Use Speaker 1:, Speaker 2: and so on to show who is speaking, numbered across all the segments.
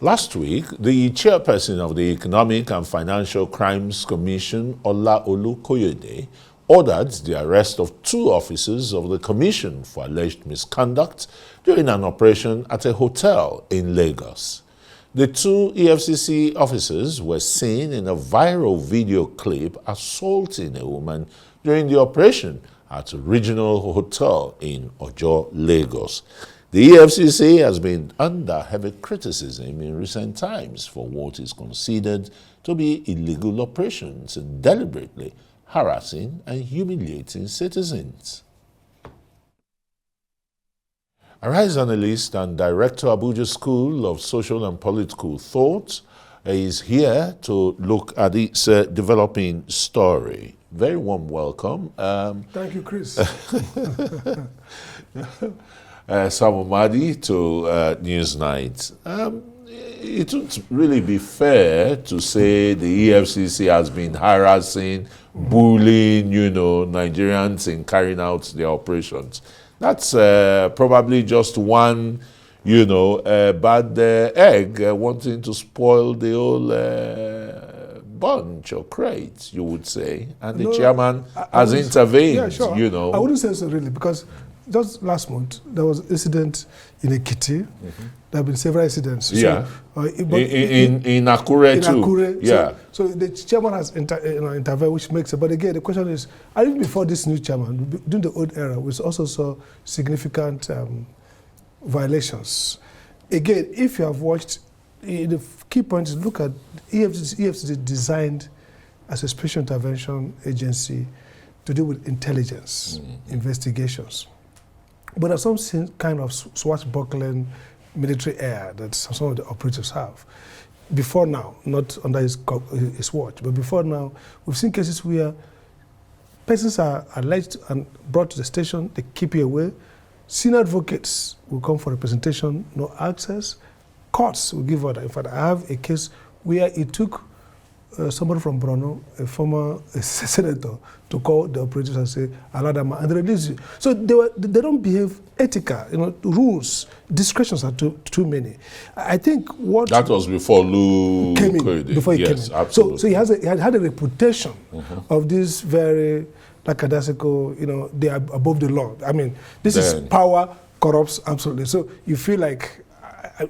Speaker 1: Last week, the chairperson of the Economic and Financial Crimes Commission, Ola Olukoyede, ordered the arrest of 2 officers of the commission for alleged misconduct during an operation at a hotel in Lagos. The 2 EFCC officers were seen in a viral video clip assaulting a woman during the operation at a regional hotel in Ojo, Lagos. The EFCC has been under heavy criticism in recent times for what is considered to be illegal operations and deliberately harassing and humiliating citizens. Arise analyst and director Abuja School of Social and Political Thought is here to look at its developing story. Very warm welcome.
Speaker 2: Thank you, Chris.
Speaker 1: Sam Amadi to Newsnight. It would really be fair to say the EFCC has been harassing, bullying, Nigerians in carrying out their operations. That's probably just one, bad egg wanting to spoil the whole bunch or crate, you would say. And the chairman has intervened,
Speaker 2: Yeah, sure. I wouldn't say so really, because just last month, there was an incident in Ekiti. There have been several incidents.
Speaker 1: Yeah.
Speaker 2: So,
Speaker 1: in Akure too.
Speaker 2: Akure.
Speaker 1: Yeah.
Speaker 2: So the chairman has intervened, which makes it. But again, the question is, even before this new chairman, during the old era, we also saw significant violations. Again, if you have watched, the key point is look at EFCC designed as a special intervention agency to deal with intelligence investigations. But there's some kind of swashbuckling military air that some of the operatives have. Before now, not under his watch, but before now, we've seen cases where persons are alleged and brought to the station, they keep you away. Senior advocates will come for representation, no access. Courts will give order. In fact, I have a case where it took somebody from Borno, a former senator, to call the operators and say, allow them, and they release you. So they don't behave ethical, rules, discretions are too many. I think what...
Speaker 1: That was before Lou
Speaker 2: came in, before he came in.
Speaker 1: Absolutely.
Speaker 2: So he had a reputation of this very lackadaisical, they are above the law. I mean, this is power corrupts absolutely. So you feel like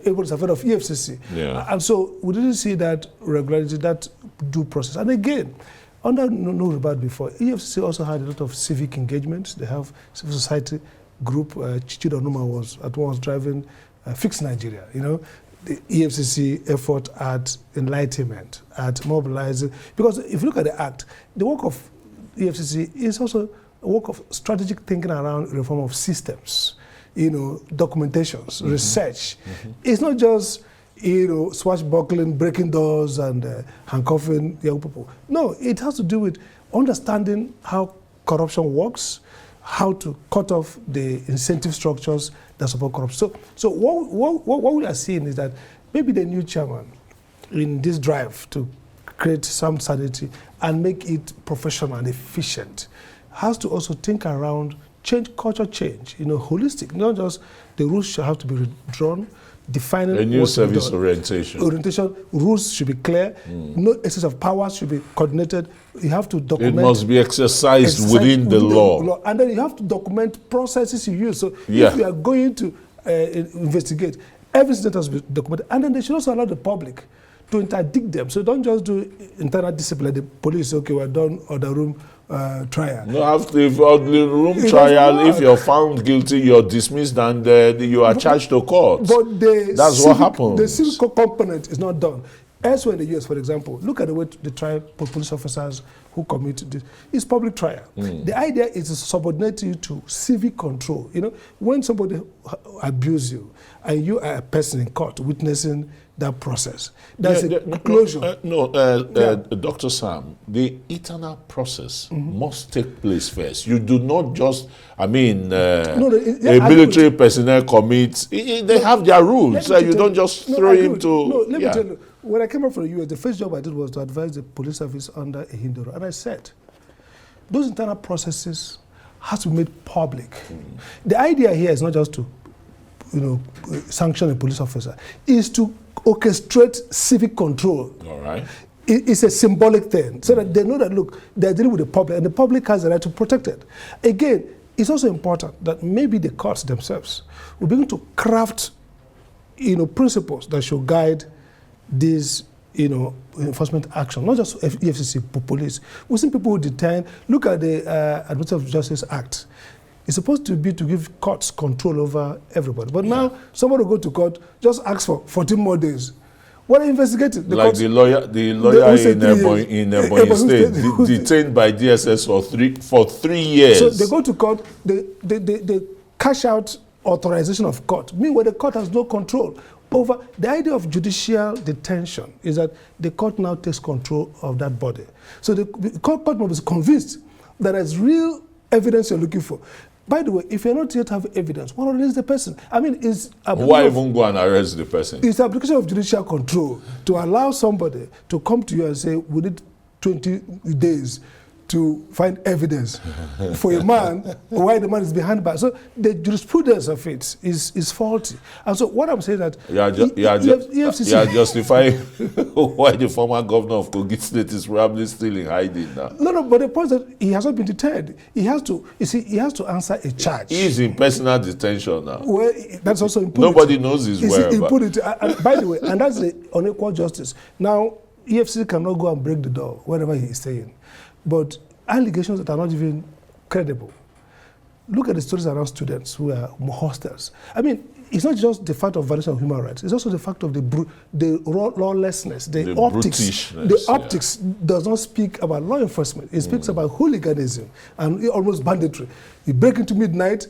Speaker 2: it was afraid of EFCC.
Speaker 1: Yeah.
Speaker 2: And so we didn't see that regularity, that due process. And again, under no regard before, EFCC also had a lot of civic engagements. They have civil society group. Chichido Numa was driving Fix Nigeria. The EFCC effort at enlightenment, at mobilizing. Because if you look at the act, the work of EFCC is also a work of strategic thinking around reform of systems. Documentations, research. It's not just, swashbuckling, breaking doors and handcuffing young people. No, it has to do with understanding how corruption works, how to cut off the incentive structures that support corruption. So what we are seeing is that maybe the new chairman, in this drive to create some sanity and make it professional and efficient, has to also think around culture change, holistic, not just the rules should have to be redrawn, defining
Speaker 1: a new service orientation.
Speaker 2: Rules should be clear, no excess of powers should be coordinated. You have to document.
Speaker 1: It must be exercised within the law.
Speaker 2: And then you have to document processes you use. So if you are going to investigate, everything that has to be documented. And then they should also allow the public to interdict them. So don't just do internal discipline. The police say, okay, we're done, or the room trial.
Speaker 1: No, after the room trial, if you're found guilty, you're dismissed and you are charged to court.
Speaker 2: But
Speaker 1: that's what happens.
Speaker 2: The civil component is not done. Elsewhere in the US, for example, look at the way they try police officers who commit this. It's public trial. The idea is to subordinate you to civic control. When somebody abuses you and you are a person in court witnessing that process, that's a closure.
Speaker 1: Dr. Sam, the eternal process must take place first. You do not just, a military personnel commits, they have their rules. You don't just throw him to...
Speaker 2: Let me tell you, when I came up from the US, the first job I did was to advise the police service under a Hindoro. And I said, those internal processes have to be made public. The idea here is not just to, sanction a police officer, is to orchestrate civic control.
Speaker 1: All right.
Speaker 2: It's a symbolic thing, so that they know that, look, they're dealing with the public, and the public has the right to protect it. Again, it's also important that maybe the courts themselves will begin to craft, principles that should guide these, enforcement action, not just EFCC, police. We've seen people who detain. Look at the Administrative Justice Act. It's supposed to be to give courts control over everybody. But now, somebody will go to court, just ask for 14 more days. What are you investigating?
Speaker 1: Like the lawyer in Ebonyi State, detained by DSS for 3 years.
Speaker 2: So they go to court, they cash out authorization of court. Meanwhile, the court has no control over. The idea of judicial detention is that the court now takes control of that body. So the court must be convinced that there's real evidence you're looking for. By the way, if you're not yet have evidence, why not release the person? I mean,
Speaker 1: why even go and arrest the person?
Speaker 2: It's the application of judicial control to allow somebody to come to you and say, we need 20 days to find evidence for a man why the man is behind bars. So the jurisprudence of it is faulty. And so what I'm saying that
Speaker 1: you are justifying why the former governor of Kogi State is probably still in hiding now.
Speaker 2: No, but the point is that he has not been detained. He has to answer a charge.
Speaker 1: He's in personal detention now.
Speaker 2: Well, that's also impunity.
Speaker 1: Nobody knows his whereabouts.
Speaker 2: By the way, and that's the unequal justice. Now, EFCC cannot go and break the door wherever he is staying. But allegations that are not even credible. Look at the stories around students who are hostels. I mean, it's not just the fact of violation of human rights. It's also the fact of the lawlessness, the optics. The optics does not speak about law enforcement. It speaks about hooliganism and almost banditry. You break into midnight,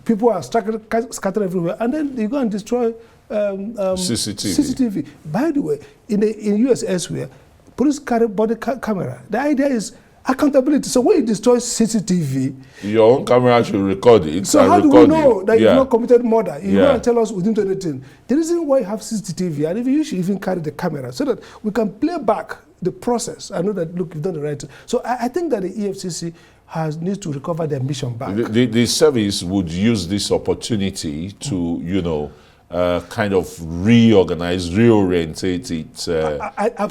Speaker 2: people are scattered everywhere, and then you go and destroy CCTV. By the way, in the US elsewhere, police carry body camera. The idea is accountability. So when you destroy CCTV,
Speaker 1: your own camera should record it.
Speaker 2: So how do we know that you've not committed murder? You want to tell us we didn't do anything. The reason why you have CCTV, and if you should even carry the camera, so that we can play back the process. I know that, look, you've done the right thing. So I think that the EFCC needs to recover their mission back.
Speaker 1: The service would use this opportunity to, kind of reorganize, reorientate its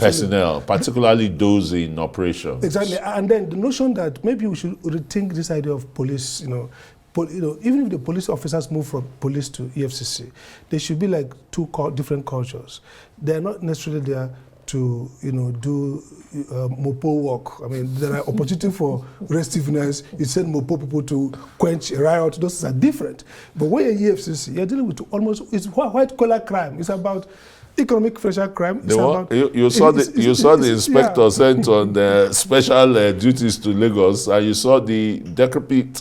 Speaker 1: personnel, particularly those in operations.
Speaker 2: Exactly, and then the notion that maybe we should rethink this idea of police, even if the police officers move from police to EFCC, they should be like two different cultures. They're not necessarily there to, do mopo work. I mean, there are opportunities for restiveness. You send mopo people to quench a riot. Those are different. But when you're EFCC, you're dealing with it's white-collar crime. It's about economic financial crime.
Speaker 1: You saw the inspector sent on the special duties to Lagos, and you saw the decrepit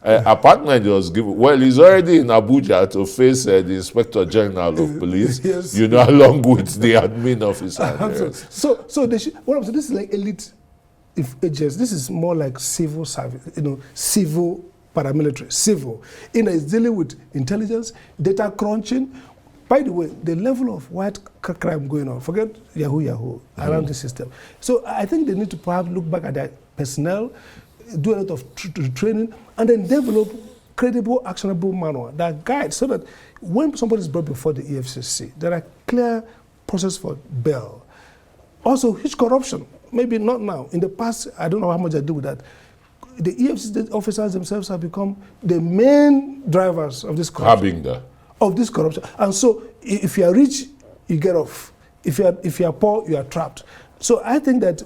Speaker 1: apartment he was given. Well, he's already in Abuja to face the Inspector General of Police,
Speaker 2: yes.
Speaker 1: Along with the admin officer.
Speaker 2: Yes. So what I'm saying, this is like elite agents. This is more like civil service, civil paramilitary, civil. It's dealing with intelligence, data crunching. By the way, the level of white crime going on, forget Yahoo around the system. So I think they need to perhaps look back at their personnel, do a lot of training, and then develop credible, actionable manual that guides, so that when somebody is brought before the EFCC, there are clear process for bail. Also, huge corruption. Maybe not now. In the past, I don't know how much I do with that. The EFCC officers themselves have become the main drivers of this corruption. Of this corruption. And so, if you are rich, you get off. If you are poor, you are trapped. So I think that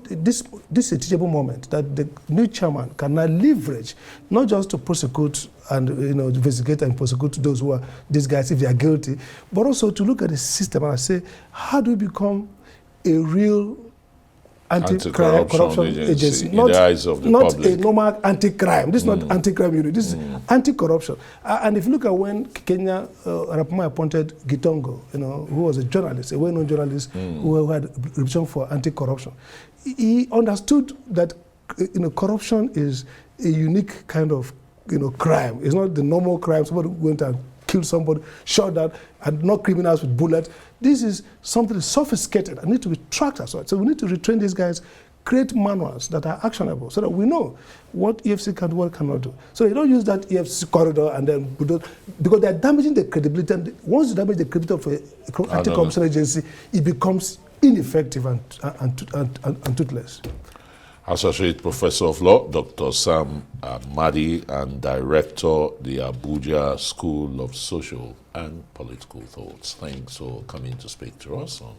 Speaker 2: this is a teachable moment that the new chairman can now leverage, not just to prosecute and investigate and prosecute those who are these guys if they are guilty, but also to look at the system and say, how do we become a real anti-corruption agency,
Speaker 1: in the eyes of the public.
Speaker 2: A normal anti-crime. This is not anti-crime unit. This is anti-corruption. And if you look at when Kenya Rapama appointed Gitongo, who was a journalist, a well-known journalist who had reputation for anti-corruption, he understood that corruption is a unique kind of crime. It's not the normal crime. Somebody went and killed somebody, shot that, and not criminals with bullets. This is something sophisticated and need to be tracked as well. So we need to retrain these guys, create manuals that are actionable so that we know what EFC can do, what cannot do. So you don't use that EFC corridor and then, because they're damaging the credibility. And once you damage the credibility of an anti-corruption agency, it becomes ineffective and toothless.
Speaker 1: Associate Professor of Law, Dr. Sam Amadi, and Director, the Abuja School of Social and Political Thoughts. Thanks for coming to speak to us on